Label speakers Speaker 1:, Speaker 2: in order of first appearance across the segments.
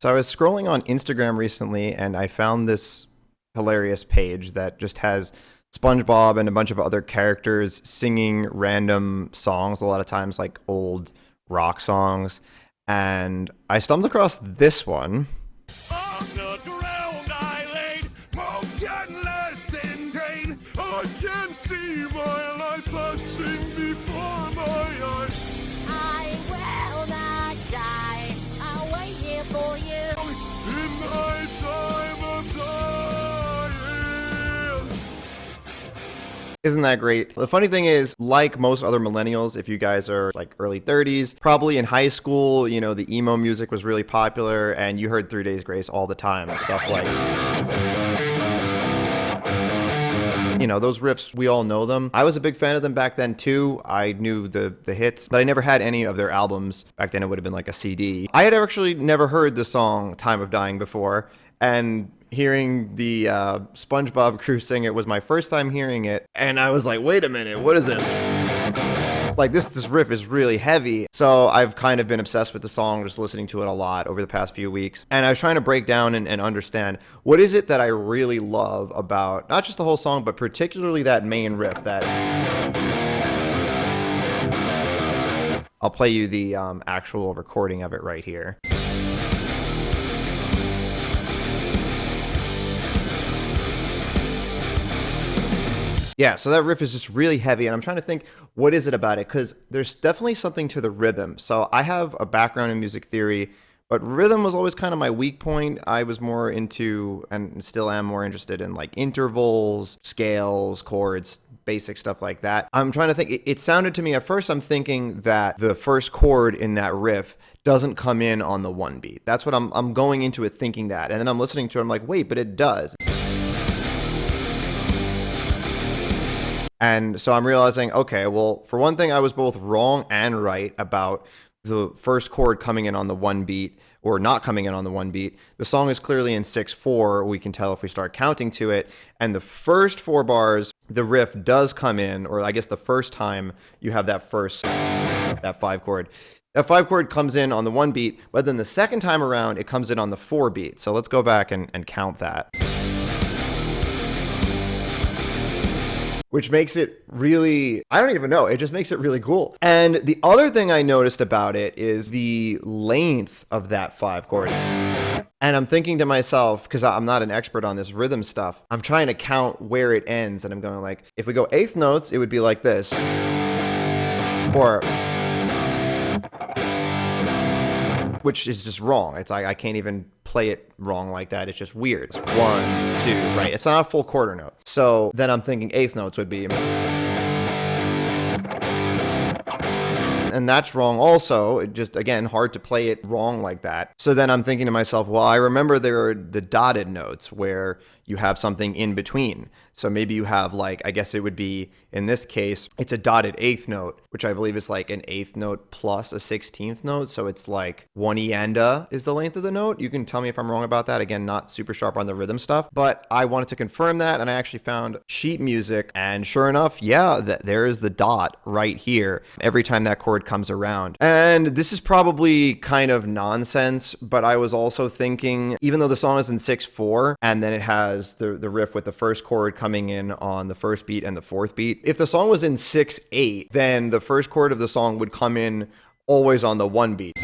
Speaker 1: So I was scrolling on Instagram recently and I found this hilarious page that just has SpongeBob and a bunch of other characters singing random songs, a lot of times like old rock songs. And I stumbled across this one.
Speaker 2: On the ground I laid, motionless in pain. I can see my life passing before my eyes.
Speaker 3: I will not die. I'll wait here for you.
Speaker 2: In my time of dying.
Speaker 1: Isn't that great? The funny thing is, like most other millennials, if you guys are like early 30s, probably in high school, you know, the emo music was really popular and you heard 3 Days Grace all the time and stuff like, you know, those riffs, we all know them. I was a big fan of them back then too. I knew the hits, but I never had any of their albums. Back then it would have been like a CD. I had actually never heard the song Time of Dying before, and hearing the SpongeBob crew sing it was my first time hearing it, and I was like, wait a minute, what is this? Like this riff is really heavy. So I've kind of been obsessed with the song, just listening to it a lot over the past few weeks. And I was trying to break down and understand what is it that I really love about not just the whole song, but particularly that main riff. That I'll play you the actual recording of it right here. Yeah, so that riff is just really heavy, and I'm trying to think, what is it about it? Because there's definitely something to the rhythm. So I have a background in music theory, but rhythm was always kind of my weak point. I was more into, and still am more interested in, like intervals, scales, chords, basic stuff like that. I'm trying to think, it sounded to me, at first I'm thinking that the first chord in that riff doesn't come in on the one beat. That's what I'm going into it thinking that. And then I'm listening to it, I'm like, wait, but it does. And so I'm realizing, okay, well, for one thing, I was both wrong and right about the first chord coming in on the one beat or not coming in on the one beat. The song is clearly in 6/4. We can tell if we start counting to it. And the first 4 bars, the riff does come in, or I guess the first time you have that 5 chord. That 5 chord comes in on the one beat, but then the second time around, it comes in on the 4 beat. So let's go back and count that. Which makes it really, I don't even know, it just makes it really cool. And the other thing I noticed about it is the length of that 5 chord. And I'm thinking to myself, because I'm not an expert on this rhythm stuff, I'm trying to count where it ends, and I'm going like, if we go 8th notes, it would be like this. Or, which is just wrong. It's like, I can't even play it wrong like that. It's just weird. It's 1, 2, right? It's not a full quarter note. So then I'm thinking 8th notes would be, and that's wrong also. It just, again, hard to play it wrong like that. So then I'm thinking to myself, well, I remember there are the dotted notes where you have something in between. So maybe you have, like, I guess it would be, in this case, it's a dotted 8th note, which I believe is like an 8th note plus a 16th note. So it's like 1 E and A is the length of the note. You can tell me if I'm wrong about that. Again, not super sharp on the rhythm stuff, but I wanted to confirm that. And I actually found sheet music, and sure enough, yeah, there is the dot right here every time that chord comes around. And this is probably kind of nonsense, but I was also thinking, even though the song is in 6/4 and then it has the riff with the first chord coming in on the first beat and the 4th beat, if the song was in 6/8, then the first chord of the song would come in always on the 1 beat.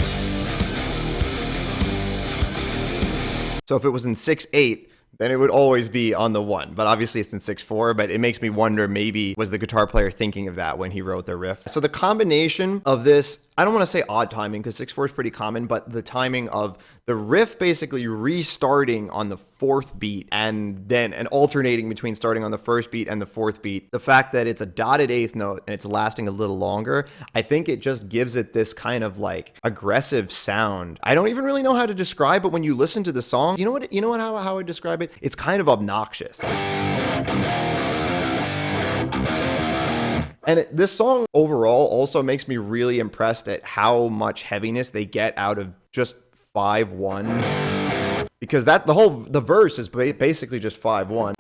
Speaker 1: So if it was in 6/8, then it would always be on the 1. But obviously it's in 6/4, but it makes me wonder, maybe was the guitar player thinking of that when he wrote the riff? So the combination of this, I don't want to say odd timing because 6/4 is pretty common, but the timing of the riff basically restarting on the 4th beat and alternating between starting on the 1st beat and the 4th beat. The fact that it's a dotted 8th note and it's lasting a little longer, I think it just gives it this kind of like aggressive sound. I don't even really know how to describe it when you listen to the song. You know what how I would describe it? It's kind of obnoxious. And this song overall also makes me really impressed at how much heaviness they get out of just 5/1, because the verse is basically just 5/1.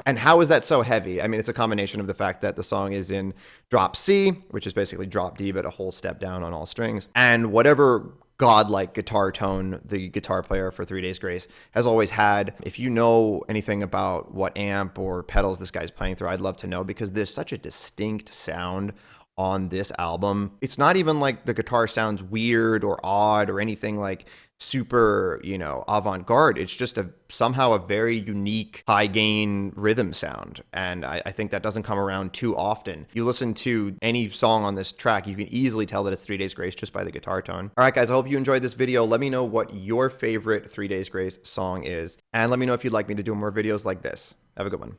Speaker 1: And how is that so heavy? I mean, it's a combination of the fact that the song is in drop C, which is basically drop D, but a whole step down on all strings. And whatever godlike guitar tone the guitar player for 3 Days Grace has always had. If you know anything about what amp or pedals this guy's playing through, I'd love to know, because there's such a distinct sound on this album. It's not even like the guitar sounds weird or odd or anything like super, avant-garde. It's just somehow a very unique high gain rhythm sound. And I think that doesn't come around too often. You listen to any song on this track, you can easily tell that it's 3 Days Grace just by the guitar tone. All right, guys, I hope you enjoyed this video. Let me know what your favorite 3 Days Grace song is. And let me know if you'd like me to do more videos like this. Have a good one.